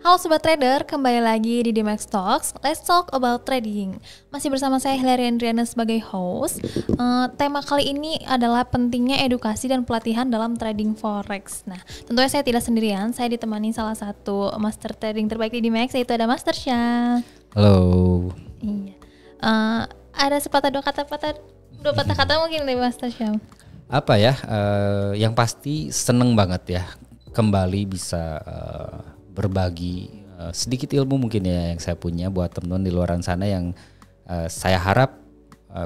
Halo Sobat Trader, kembali lagi di Dimax Talks. Let's talk about trading. Masih bersama saya Hilary Andriana sebagai host. Tema kali ini adalah pentingnya edukasi dan pelatihan dalam trading forex. Nah, tentunya saya tidak sendirian. Saya ditemani salah satu master trading terbaik di Dimax, yaitu ada Master Syam. Halo. Iya. Ada sepatah dua patah kata mungkin dari Master Syam. Apa ya? Yang pasti seneng banget ya kembali bisa berbagi sedikit ilmu mungkin ya yang saya punya buat teman-teman di luar sana yang saya harap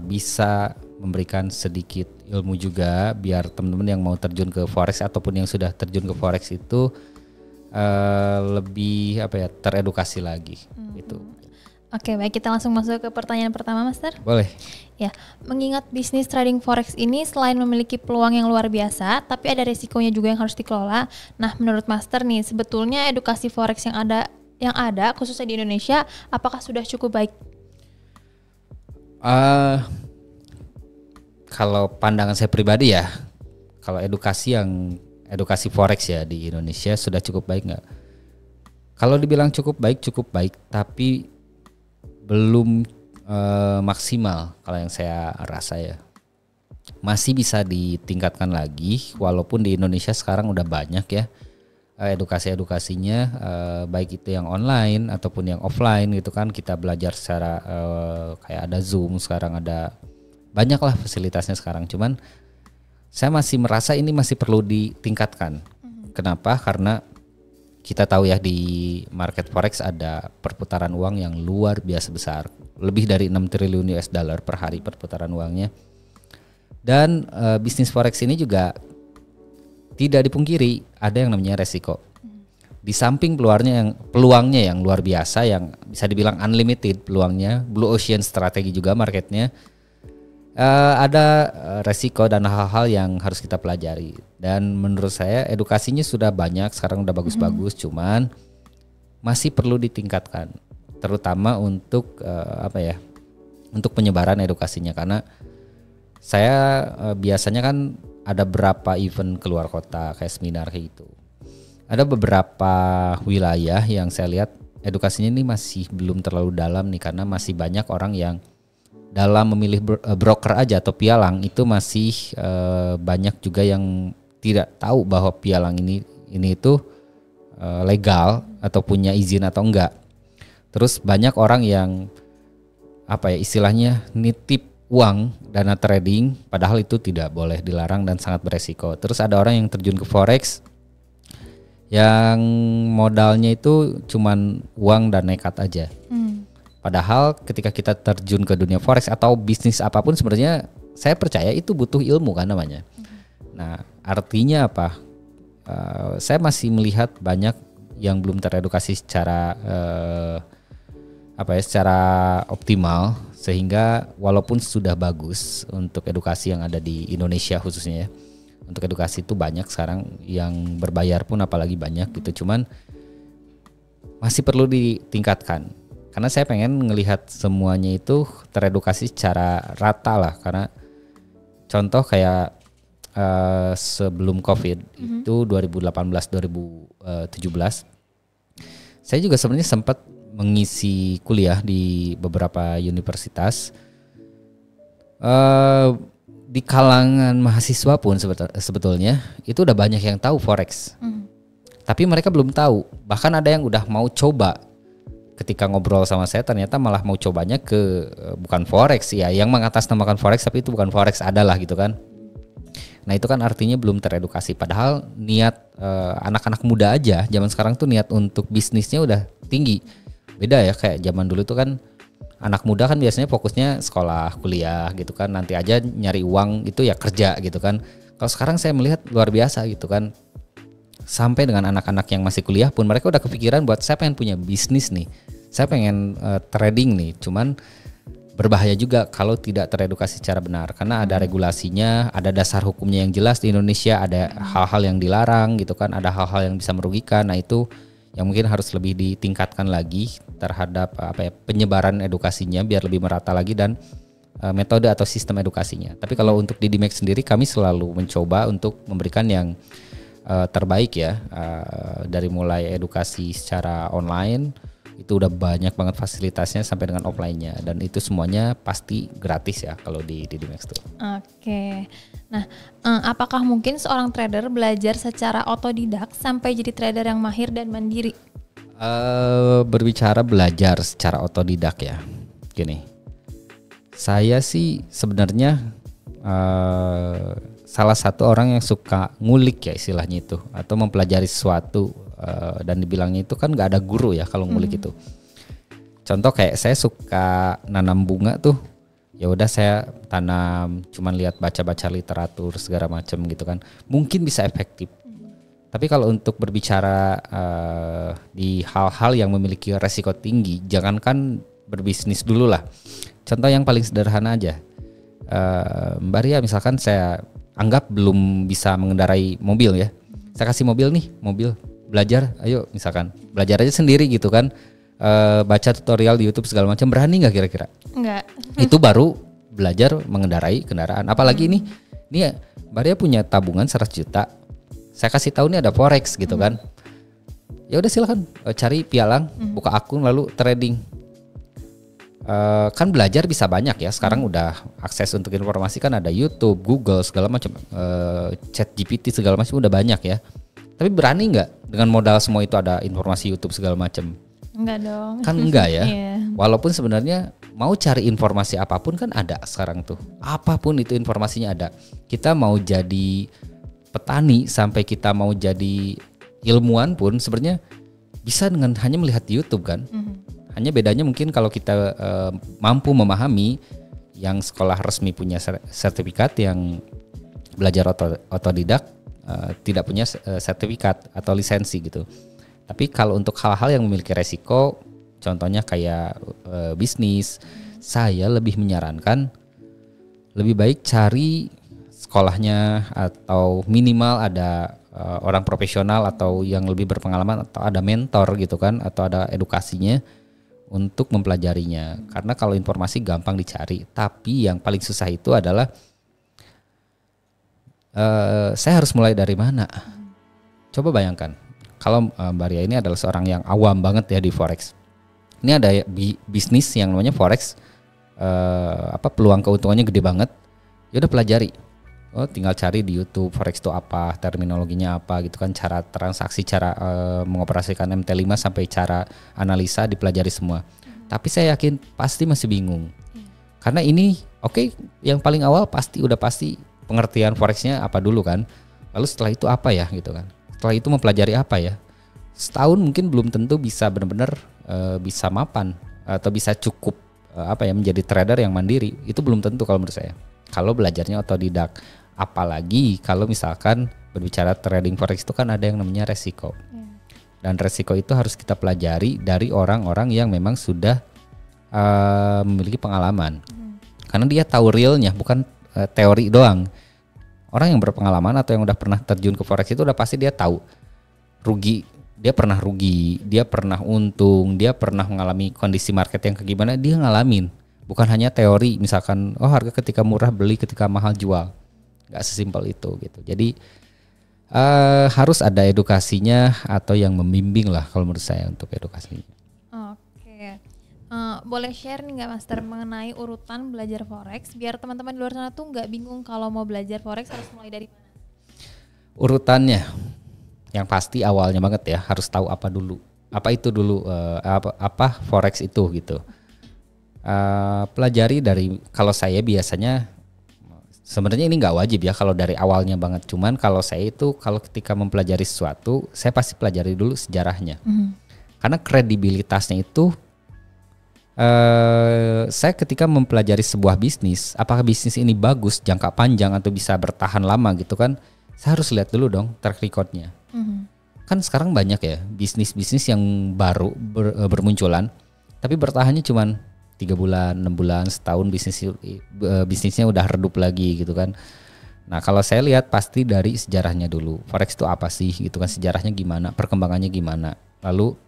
bisa memberikan sedikit ilmu juga biar teman-teman yang mau terjun ke forex ataupun yang sudah terjun ke forex itu lebih teredukasi lagi gitu. Oke, baik, kita langsung masuk ke pertanyaan pertama, Master. Boleh. Ya, mengingat bisnis trading forex ini selain memiliki peluang yang luar biasa, tapi ada resikonya juga yang harus dikelola. Nah, menurut Master nih, sebetulnya edukasi forex yang ada khususnya di Indonesia, apakah sudah cukup baik? Kalau pandangan saya pribadi ya, kalau edukasi forex ya di Indonesia sudah cukup baik nggak? Kalau dibilang cukup baik, tapi belum maksimal kalau yang saya rasa ya. Masih bisa ditingkatkan lagi walaupun di Indonesia sekarang udah banyak ya edukasinya baik itu yang online ataupun yang offline gitu kan, kita belajar secara kayak ada Zoom sekarang, ada banyak lah fasilitasnya sekarang, cuman saya masih merasa ini masih perlu ditingkatkan. Kenapa? Karena kita tahu ya di market forex ada perputaran uang yang luar biasa besar, lebih dari 6 triliun US dollar per hari perputaran uangnya. Dan bisnis forex ini juga tidak dipungkiri ada yang namanya resiko. Di samping peluangnya yang luar biasa, yang bisa dibilang unlimited peluangnya, blue ocean strategi juga marketnya, ada resiko dan hal-hal yang harus kita pelajari. Dan menurut saya edukasinya sudah banyak, sekarang udah bagus-bagus, cuman masih perlu ditingkatkan, terutama untuk untuk penyebaran edukasinya. Karena saya biasanya kan ada beberapa event keluar kota kayak seminar kayak gitu. Ada beberapa wilayah yang saya lihat edukasinya ini masih belum terlalu dalam nih, karena masih banyak orang yang dalam memilih broker aja atau pialang itu masih banyak juga yang tidak tahu bahwa pialang ini itu legal atau punya izin atau enggak. Terus banyak orang yang istilahnya nitip uang dana trading padahal itu tidak boleh, dilarang dan sangat beresiko. Terus ada orang yang terjun ke forex yang modalnya itu cuman uang dan nekat aja. Padahal ketika kita terjun ke dunia forex atau bisnis apapun sebenarnya saya percaya itu butuh ilmu kan namanya. Nah, artinya apa? Saya masih melihat banyak yang belum teredukasi secara secara optimal, sehingga walaupun sudah bagus untuk edukasi yang ada di Indonesia khususnya ya. Untuk edukasi itu banyak sekarang yang berbayar pun apalagi banyak gitu. Cuman masih perlu ditingkatkan. Karena saya pengen ngelihat semuanya itu teredukasi secara rata lah. Karena contoh kayak sebelum COVID itu 2018-2017, saya juga sebenarnya sempat mengisi kuliah di beberapa universitas. Di kalangan mahasiswa pun sebetulnya itu udah banyak yang tahu forex. Tapi mereka belum tahu. Bahkan ada yang udah mau coba. Ketika ngobrol sama saya ternyata malah mau cobanya ke bukan forex ya, yang mengatasnamakan forex tapi itu bukan forex adalah gitu kan. Nah itu kan artinya belum teredukasi. Padahal niat anak-anak muda aja zaman sekarang tuh niat untuk bisnisnya udah tinggi. Beda ya kayak zaman dulu tuh kan anak muda kan biasanya fokusnya sekolah, kuliah gitu kan. Nanti aja nyari uang itu ya kerja gitu kan. Kalau sekarang saya melihat luar biasa gitu kan. Sampai dengan anak-anak yang masih kuliah pun mereka udah kepikiran buat saya pengen punya bisnis nih. Saya pengen trading nih. Cuman berbahaya juga kalau tidak teredukasi secara benar. Karena ada regulasinya, ada dasar hukumnya yang jelas di Indonesia, ada hal-hal yang dilarang gitu kan, ada hal-hal yang bisa merugikan. Nah itu yang mungkin harus lebih ditingkatkan lagi terhadap penyebaran edukasinya biar lebih merata lagi dan metode atau sistem edukasinya. Tapi kalau untuk di Dimax sendiri kami selalu mencoba untuk memberikan yang terbaik ya, dari mulai edukasi secara online itu udah banyak banget fasilitasnya sampai dengan offline-nya, dan itu semuanya pasti gratis ya kalau di Didimax tuh. Oke. Nah, apakah mungkin seorang trader belajar secara otodidak sampai jadi trader yang mahir dan mandiri? Berbicara belajar secara otodidak ya, gini, saya sih sebenarnya salah satu orang yang suka ngulik ya istilahnya itu, atau mempelajari sesuatu, dan dibilangnya itu kan nggak ada guru ya kalau ngulik itu. Contoh kayak saya suka nanam bunga tuh, ya udah saya tanam, cuman lihat baca-baca literatur segala macam gitu kan, mungkin bisa efektif. Tapi kalau untuk berbicara di hal-hal yang memiliki resiko tinggi, jangankan berbisnis dulu lah. Contoh yang paling sederhana aja, Mbak Ria misalkan saya anggap belum bisa mengendarai mobil ya, saya kasih mobil nih, mobil belajar, ayo misalkan belajar aja sendiri gitu kan, baca tutorial di YouTube segala macam, berani nggak kira-kira? Enggak. Itu baru belajar mengendarai kendaraan. Apalagi ini Mbak Ria punya tabungan 100 juta, saya kasih tahu nih ada forex gitu kan, ya udah silakan cari pialang, buka akun lalu trading. Kan belajar bisa banyak ya sekarang, udah akses untuk informasi kan ada YouTube, Google segala macam, ChatGPT segala macam udah banyak ya. Tapi berani nggak dengan modal semua itu ada informasi YouTube segala macam? Enggak dong. Kan enggak ya. Yeah. Walaupun sebenarnya mau cari informasi apapun kan ada sekarang tuh. Apapun itu informasinya ada. Kita mau jadi petani sampai kita mau jadi ilmuwan pun sebenarnya bisa dengan hanya melihat YouTube kan. Hanya bedanya mungkin kalau kita mampu memahami, yang sekolah resmi punya sertifikat, yang belajar otodidak tidak punya sertifikat atau lisensi gitu. Tapi kalau untuk hal-hal yang memiliki resiko, contohnya kayak bisnis, saya lebih menyarankan lebih baik cari sekolahnya, atau minimal ada orang profesional atau yang lebih berpengalaman, atau ada mentor gitu kan, atau ada edukasinya untuk mempelajarinya. Karena kalau informasi gampang dicari, tapi yang paling susah itu adalah saya harus mulai dari mana? Coba bayangkan, kalau Mbak Ria ini adalah seorang yang awam banget ya di forex. Ini ada bisnis yang namanya forex, peluang keuntungannya gede banget. Ya udah pelajari. Oh, tinggal cari di YouTube forex itu apa, terminologinya apa gitu kan, cara transaksi, cara mengoperasikan MT5 sampai cara analisa dipelajari semua. Tapi saya yakin pasti masih bingung. Karena ini yang paling awal pasti pengertian forexnya apa dulu kan. Lalu setelah itu apa ya gitu kan. Setelah itu mempelajari apa ya. Setahun mungkin belum tentu bisa benar-benar bisa mapan atau bisa cukup menjadi trader yang mandiri. Itu belum tentu kalau menurut saya. Kalau belajarnya otodidak. Apalagi kalau misalkan berbicara trading forex itu kan ada yang namanya resiko. Dan resiko itu harus kita pelajari dari orang-orang yang memang sudah memiliki pengalaman. Karena dia tahu realnya, bukan teori doang. Orang yang berpengalaman atau yang udah pernah terjun ke forex itu udah pasti dia tahu rugi, dia pernah untung, dia pernah mengalami kondisi market yang kayak gimana, dia ngalamin. Bukan hanya teori, misalkan harga ketika murah beli, ketika mahal jual. Gak sesimpel itu gitu. Jadi harus ada edukasinya atau yang membimbing lah kalau menurut saya untuk edukasinya. Oke. Boleh share nih nggak Master mengenai urutan belajar forex biar teman-teman di luar sana tuh nggak bingung kalau mau belajar forex harus mulai dari mana? Urutannya yang pasti awalnya banget ya harus tahu apa dulu. Apa itu dulu apa forex itu gitu. Pelajari dari, kalau saya biasanya sebenarnya ini nggak wajib ya kalau dari awalnya banget, cuman kalau saya itu kalau ketika mempelajari sesuatu saya pasti pelajari dulu sejarahnya. Karena kredibilitasnya itu saya ketika mempelajari sebuah bisnis, apakah bisnis ini bagus jangka panjang atau bisa bertahan lama gitu kan, saya harus lihat dulu dong track recordnya. Kan sekarang banyak ya bisnis-bisnis yang baru bermunculan tapi bertahannya cuman 3 bulan, 6 bulan, setahun bisnisnya udah redup lagi gitu kan. Nah kalau saya lihat pasti dari sejarahnya dulu, forex itu apa sih gitu kan, sejarahnya gimana, perkembangannya gimana. Lalu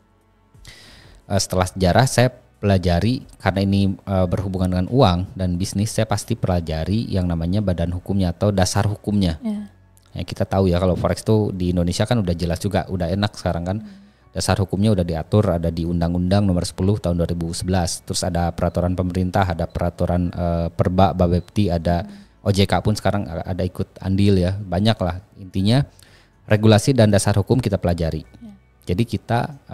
setelah sejarah saya pelajari, karena ini berhubungan dengan uang dan bisnis, saya pasti pelajari yang namanya badan hukumnya atau dasar hukumnya. Ya, kita tahu ya kalau forex tuh di Indonesia kan udah jelas juga, udah enak sekarang kan. Dasar hukumnya udah diatur, ada di Undang-Undang Nomor 10 Tahun 2011. Terus ada peraturan pemerintah, ada peraturan Perba, Bapepti, ada OJK pun sekarang ada ikut andil ya. Banyak lah. Intinya regulasi dan dasar hukum kita pelajari. Jadi kita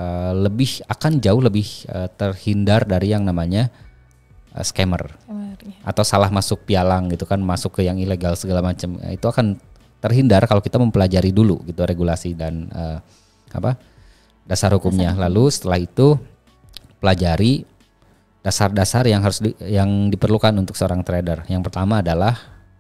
akan jauh lebih terhindar dari yang namanya scammer atau salah masuk pialang gitu kan, masuk ke yang ilegal segala macam. Itu akan terhindar kalau kita mempelajari dulu gitu regulasi dan dasar hukumnya. Lalu setelah itu pelajari dasar-dasar yang yang diperlukan untuk seorang trader. Yang pertama adalah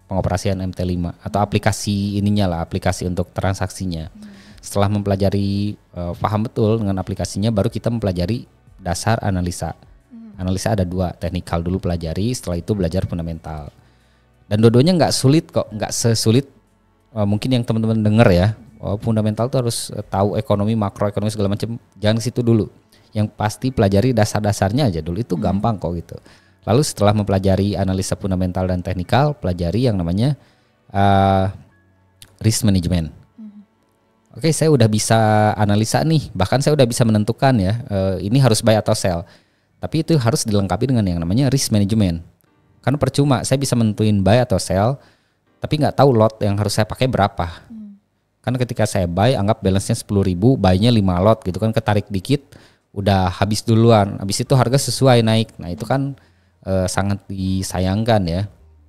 pengoperasian MT5 atau aplikasi aplikasi untuk transaksinya. Setelah mempelajari paham betul dengan aplikasinya, baru kita mempelajari dasar analisa. Analisa ada 2, teknikal dulu pelajari, setelah itu belajar fundamental. Dan dua-duanya nggak sulit kok, nggak sesulit mungkin yang teman-teman dengar ya. Fundamental tuh harus tahu ekonomi, makroekonomi segala macam. Jangan ke situ dulu. Yang pasti pelajari dasar-dasarnya aja dulu, itu gampang kok gitu. Lalu setelah mempelajari analisa fundamental dan teknikal, pelajari yang namanya risk management. Oke, saya udah bisa analisa nih, bahkan saya udah bisa menentukan ya, ini harus buy atau sell. Tapi itu harus dilengkapi dengan yang namanya risk management. Karena percuma saya bisa menentuin buy atau sell, tapi nggak tahu lot yang harus saya pakai berapa. Kan ketika saya buy, anggap balance-nya 10.000, buy-nya 5 lot gitu kan, ketarik dikit udah habis duluan. Habis itu harga sesuai naik. Nah, itu kan sangat disayangkan ya.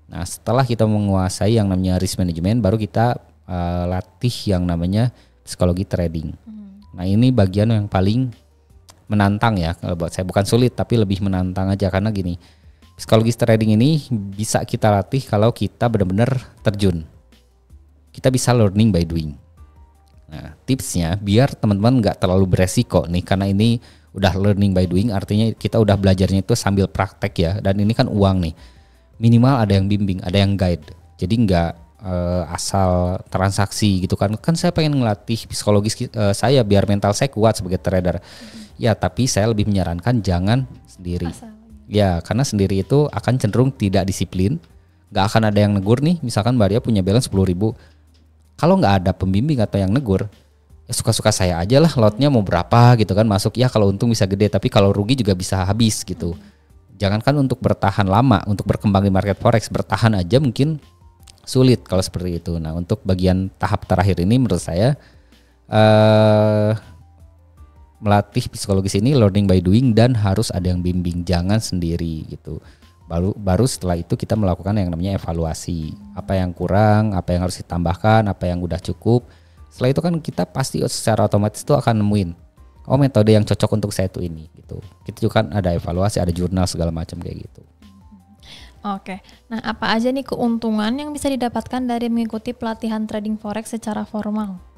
Nah, setelah kita menguasai yang namanya risk management, baru kita latih yang namanya psikologi trading. Nah, ini bagian yang paling menantang ya kalau buat saya, bukan sulit tapi lebih menantang aja karena gini. Psikologi trading ini bisa kita latih kalau kita benar-benar terjun. Kita bisa learning by doing. Nah, tipsnya biar teman-teman nggak terlalu beresiko nih, karena ini udah learning by doing, artinya kita udah belajarnya itu sambil praktek ya, dan ini kan uang nih. Minimal ada yang bimbing, ada yang guide. Jadi nggak asal transaksi gitu kan. Kan saya pengen ngelatih psikologis saya biar mental saya kuat sebagai trader. Ya, tapi saya lebih menyarankan jangan sendiri. Ya, karena sendiri itu akan cenderung tidak disiplin. Nggak akan ada yang negur nih, misalkan Mbak Ria punya balance 10.000. Kalau nggak ada pembimbing atau yang negur, ya suka-suka saya aja lah, lotnya mau berapa gitu kan, masuk ya kalau untung bisa gede, tapi kalau rugi juga bisa habis gitu. Jangankan untuk bertahan lama, untuk berkembang di market forex, bertahan aja mungkin sulit kalau seperti itu. Nah, untuk bagian tahap terakhir ini menurut saya melatih psikologis ini learning by doing dan harus ada yang bimbing, jangan sendiri gitu. Baru setelah itu kita melakukan yang namanya evaluasi, apa yang kurang, apa yang harus ditambahkan, apa yang udah cukup. Setelah itu kan kita pasti secara otomatis itu akan nemuin, oh metode yang cocok untuk saya itu ini gitu. Kita juga kan ada evaluasi, ada jurnal segala macam kayak gitu. Oke, nah apa aja nih keuntungan yang bisa didapatkan dari mengikuti pelatihan trading forex secara formal?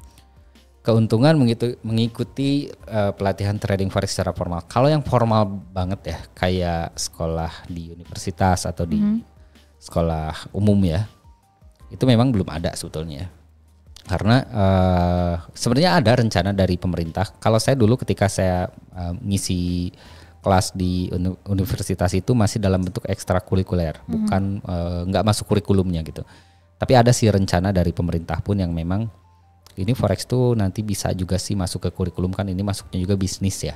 Keuntungan mengikuti pelatihan trading forex secara formal. Kalau yang formal banget ya, kayak sekolah di universitas atau di sekolah umum ya, itu memang belum ada sebetulnya. Karena sebenarnya ada rencana dari pemerintah. Kalau saya dulu ketika saya ngisi kelas di universitas itu masih dalam bentuk ekstrakurikuler, bukan nggak masuk kurikulumnya gitu. Tapi ada sih rencana dari pemerintah pun yang memang ini forex tuh nanti bisa juga sih masuk ke kurikulum, kan ini masuknya juga bisnis ya,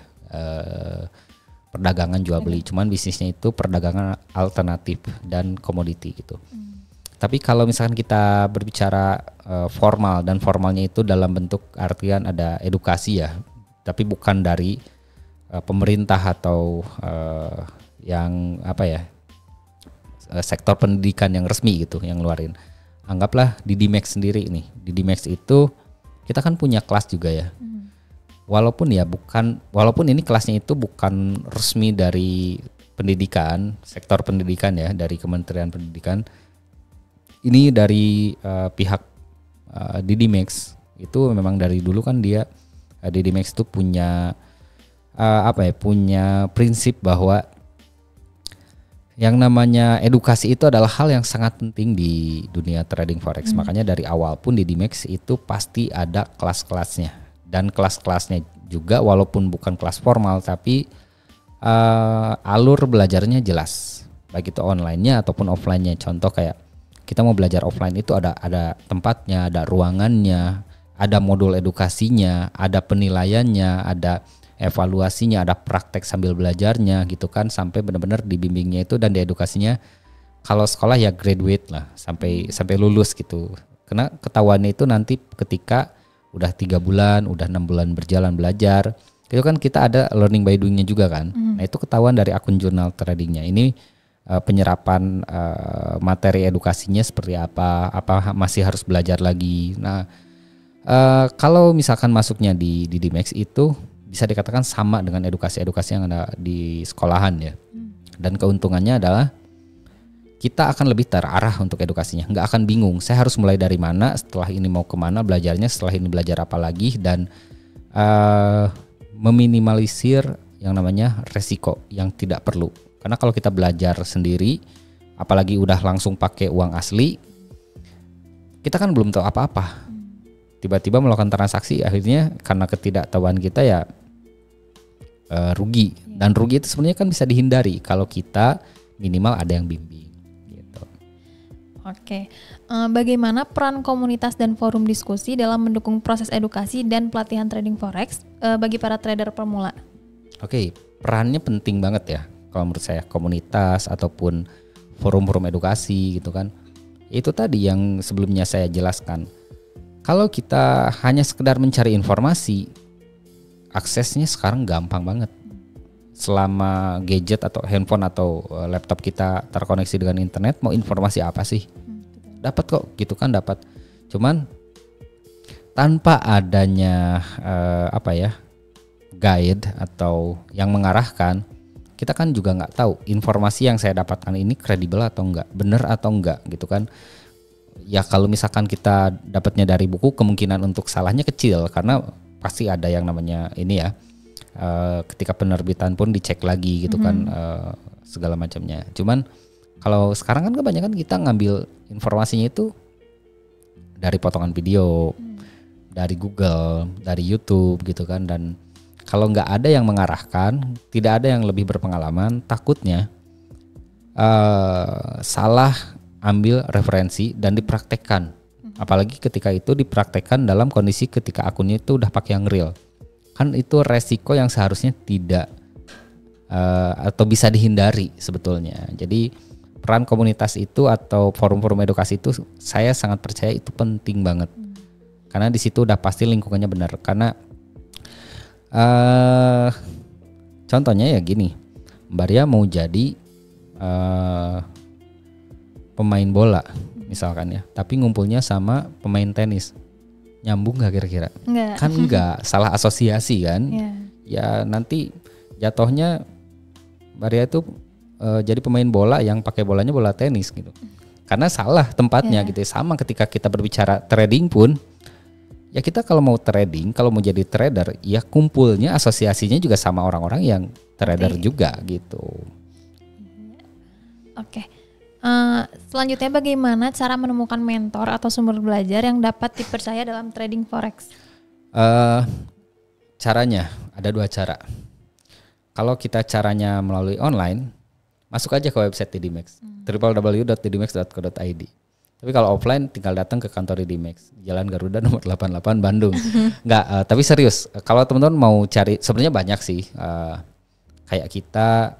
perdagangan jual beli. Cuman bisnisnya itu perdagangan alternatif dan komoditi gitu. Tapi kalau misalkan kita berbicara formal, dan formalnya itu dalam bentuk artian ada edukasi ya, tapi bukan dari pemerintah atau yang apa ya, sektor pendidikan yang resmi gitu yang ngeluarin. Anggaplah di Dimex sendiri nih. Di Dimex itu kita kan punya kelas juga ya. Walaupun ini kelasnya itu bukan resmi dari pendidikan, sektor pendidikan ya, dari Kementerian Pendidikan. Ini dari pihak Didimex. Itu memang dari dulu kan dia Didimex itu punya punya prinsip bahwa yang namanya edukasi itu adalah hal yang sangat penting di dunia trading forex. Makanya dari awal pun di Dimex itu pasti ada kelas-kelasnya. Dan kelas-kelasnya juga walaupun bukan kelas formal, tapi alur belajarnya jelas. Baik itu online-nya ataupun offline-nya. Contoh kayak kita mau belajar offline itu ada tempatnya, ada ruangannya, ada modul edukasinya, ada penilaiannya, ada evaluasinya, ada praktek sambil belajarnya gitu kan, sampai benar-benar dibimbingnya itu dan diedukasinya. Kalau sekolah ya graduate lah sampai lulus gitu. Karena ketahuannya itu nanti ketika udah 3 bulan, udah 6 bulan berjalan belajar, itu kan kita ada learning by doing-nya juga kan. Nah itu ketahuan dari akun jurnal tradingnya. Ini penyerapan materi edukasinya seperti apa masih harus belajar lagi. Nah kalau misalkan masuknya di Didimax itu bisa dikatakan sama dengan edukasi-edukasi yang ada di sekolahan ya. Dan keuntungannya adalah kita akan lebih terarah untuk edukasinya, nggak akan bingung. Saya harus mulai dari mana, setelah ini mau kemana belajarnya, setelah ini belajar apa lagi, dan meminimalisir yang namanya resiko yang tidak perlu. Karena kalau kita belajar sendiri, apalagi udah langsung pakai uang asli, kita kan belum tahu apa-apa. Tiba-tiba melakukan transaksi, akhirnya karena ketidaktahuan kita ya rugi. Dan rugi itu sebenarnya kan bisa dihindari kalau kita minimal ada yang bimbing. Gitu. Oke, bagaimana peran komunitas dan forum diskusi dalam mendukung proses edukasi dan pelatihan trading forex bagi para trader pemula? Oke, perannya penting banget ya. Kalau menurut saya komunitas ataupun forum-forum edukasi gitu kan. Itu tadi yang sebelumnya saya jelaskan. Kalau kita hanya sekedar mencari informasi, aksesnya sekarang gampang banget. Selama gadget atau handphone atau laptop kita terkoneksi dengan internet, mau informasi apa sih? Dapat kok, gitu kan dapat. Cuman tanpa adanya guide atau yang mengarahkan, kita kan juga nggak tahu informasi yang saya dapatkan ini kredibel atau enggak, benar atau enggak gitu kan. Ya kalau misalkan kita dapatnya dari buku, kemungkinan untuk salahnya kecil karena pasti ada yang namanya ini ya, ketika penerbitan pun dicek lagi gitu kan, segala macamnya. Cuman kalau sekarang kan kebanyakan kita ngambil informasinya itu dari potongan video, dari Google, dari YouTube gitu kan. Dan kalau nggak ada yang mengarahkan, tidak ada yang lebih berpengalaman, takutnya salah ambil referensi dan dipraktekkan. Apalagi ketika itu dipraktekkan dalam kondisi ketika akunnya itu udah pakai yang real. Kan itu resiko yang seharusnya tidak atau bisa dihindari sebetulnya. Jadi peran komunitas itu atau forum-forum edukasi itu saya sangat percaya itu penting banget. Karena di situ udah pasti lingkungannya benar. Karena contohnya ya gini, Mbak Ria mau jadi pemain bola misalkan ya, tapi ngumpulnya sama pemain tenis, nyambung gak kira-kira? Enggak. Kan enggak, salah asosiasi kan? Ya nanti jatuhnya Mbak Ria itu jadi pemain bola yang pakai bolanya bola tenis gitu. Karena salah tempatnya gitu. Sama ketika kita berbicara trading pun, ya kita kalau mau trading, kalau mau jadi trader, ya kumpulnya asosiasinya juga sama orang-orang yang trader juga gitu. Oke. Selanjutnya bagaimana cara menemukan mentor atau sumber belajar yang dapat dipercaya dalam trading forex? Caranya ada 2 cara. Kalau kita caranya melalui online, masuk aja ke website Didimax, www.didimax.co.id. Tapi kalau offline tinggal datang ke kantor Didimax, Jalan Garuda nomor 88 Bandung. Enggak, tapi serius, kalau teman-teman mau cari, sebenarnya banyak sih. Kayak kita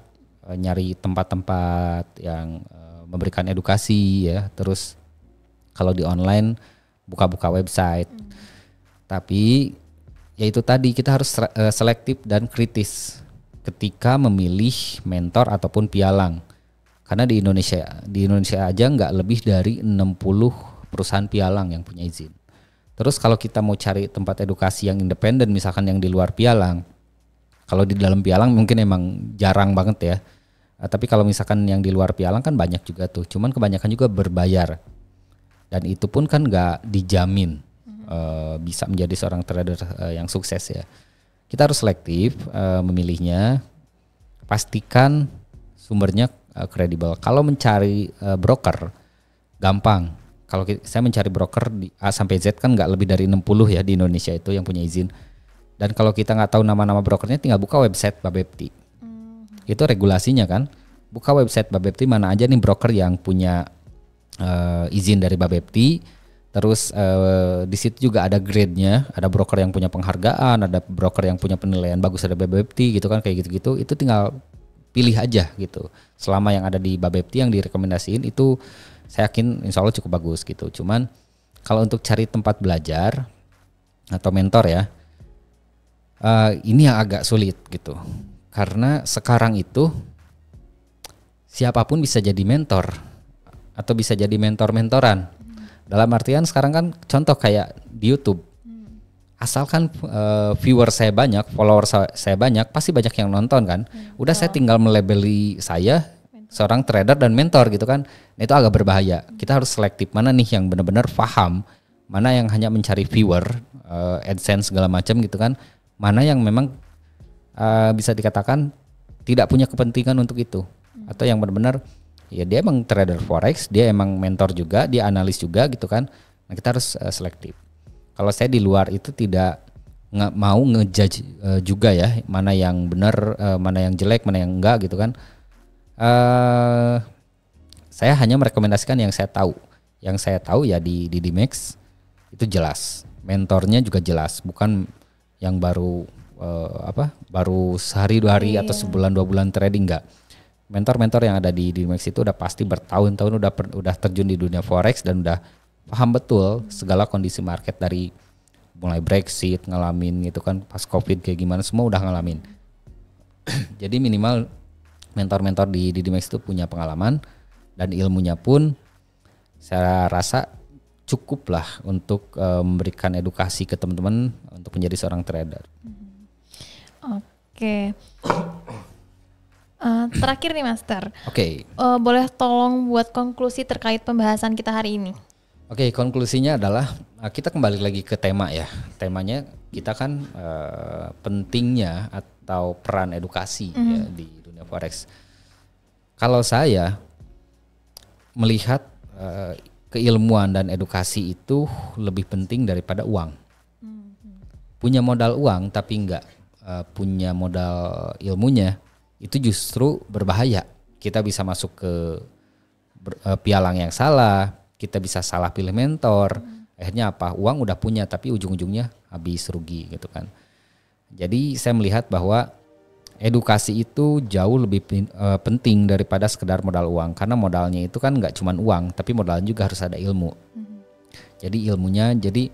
nyari tempat-tempat yang memberikan edukasi ya. Terus kalau di online buka-buka website. Tapi ya itu tadi, kita harus selektif dan kritis ketika memilih mentor ataupun pialang. Karena di Indonesia aja nggak lebih dari 60 perusahaan pialang yang punya izin. Terus kalau kita mau cari tempat edukasi yang independen, misalkan yang di luar pialang, kalau di dalam pialang mungkin emang jarang banget ya. Tapi kalau misalkan yang di luar pialang kan banyak juga tuh. Cuman kebanyakan juga berbayar. Dan itu pun kan nggak dijamin bisa menjadi seorang trader yang sukses ya. Kita harus selektif memilihnya. Pastikan sumbernya kredibel. Kalau mencari broker gampang. Kalau saya mencari broker di A sampai Z kan nggak lebih dari 60 ya di Indonesia itu yang punya izin. Dan kalau kita nggak tahu nama-nama brokernya, tinggal buka website Bapepti. Itu regulasinya kan. Buka website Bapepti, mana aja nih broker yang punya izin dari Bapepti. Terus di situ juga ada grade-nya, ada broker yang punya penghargaan, ada broker yang punya penilaian bagus dari Bapepti gitu kan, kayak gitu-gitu. Itu tinggal pilih aja gitu. Selama yang ada di Bapepti yang direkomendasiin itu saya yakin insya Allah cukup bagus gitu. Cuman kalau untuk cari tempat belajar atau mentor ya, ini yang agak sulit gitu. Karena sekarang itu siapapun bisa jadi mentor atau bisa jadi mentor-mentoran. Dalam artian sekarang kan contoh kayak di YouTube. Asalkan viewer saya banyak, follower saya banyak, pasti banyak yang nonton kan. Udah saya tinggal melabeli saya seorang trader dan mentor gitu kan. Nah, itu agak berbahaya. Kita harus selektif mana nih yang benar-benar paham, mana yang hanya mencari viewer, AdSense segala macam gitu kan. Mana yang memang bisa dikatakan tidak punya kepentingan untuk itu, atau yang benar-benar ya dia emang trader forex, dia emang mentor juga, dia analis juga gitu kan. Nah, kita harus selektif. Kalau saya di luar itu tidak mau ngejudge juga ya, mana yang benar, mana yang jelek, mana yang enggak gitu kan. Saya hanya merekomendasikan yang saya tahu. Yang saya tahu ya di Dimex itu jelas, mentornya juga jelas, bukan yang baru baru sehari 2 hari atau sebulan 2 bulan trading, enggak. Mentor-mentor yang ada di Dimex itu udah pasti bertahun-tahun udah terjun di dunia forex dan udah paham betul segala kondisi market dari mulai Brexit ngalamin gitu kan, pas Covid kayak gimana semua udah ngalamin. Jadi minimal mentor-mentor di Dimex itu punya pengalaman dan ilmunya pun saya rasa cukup lah untuk memberikan edukasi ke teman-teman untuk menjadi seorang trader. Oke. Terakhir nih Master. Oke. Boleh tolong buat konklusi terkait pembahasan kita hari ini. Oke, konklusinya adalah kita kembali lagi ke tema ya. Temanya kita kan pentingnya atau peran edukasi ya, di dunia forex. Kalau saya melihat keilmuan dan edukasi itu lebih penting daripada uang. Punya modal uang tapi enggak punya modal ilmunya, itu justru berbahaya. Kita bisa masuk ke pialang yang salah, kita bisa salah pilih mentor. Akhirnya apa? Uang udah punya tapi ujung-ujungnya habis rugi gitu kan. Jadi saya melihat bahwa edukasi itu jauh lebih penting daripada sekedar modal uang, karena modalnya itu kan nggak cuma uang, tapi modalnya juga harus ada ilmu. Jadi ilmunya, jadi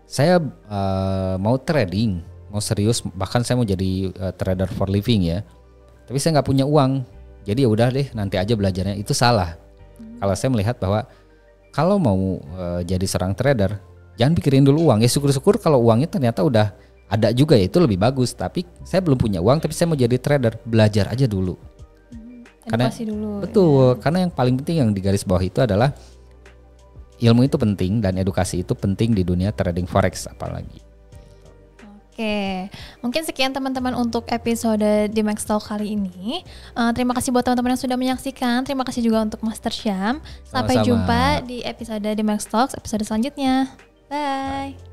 saya mau trading, mau serius, bahkan saya mau jadi trader for living ya, tapi saya nggak punya uang, jadi ya udah deh nanti aja belajarnya, itu salah. Kalau saya melihat bahwa kalau mau jadi seorang trader, jangan pikirin dulu uang. Ya syukur-syukur kalau uangnya ternyata udah ada juga, ya itu lebih bagus. Tapi saya belum punya uang, tapi saya mau jadi trader, belajar aja dulu. Karena dulu, betul, ya. Karena yang paling penting yang di garis bawah itu adalah ilmu itu penting dan edukasi itu penting di dunia trading forex apalagi. Oke, mungkin sekian teman-teman untuk episode Dimex Talk kali ini. Terima kasih buat teman-teman yang sudah menyaksikan. Terima kasih juga untuk Master Syam. Sampai jumpa di episode Dimex Talk episode selanjutnya. Bye.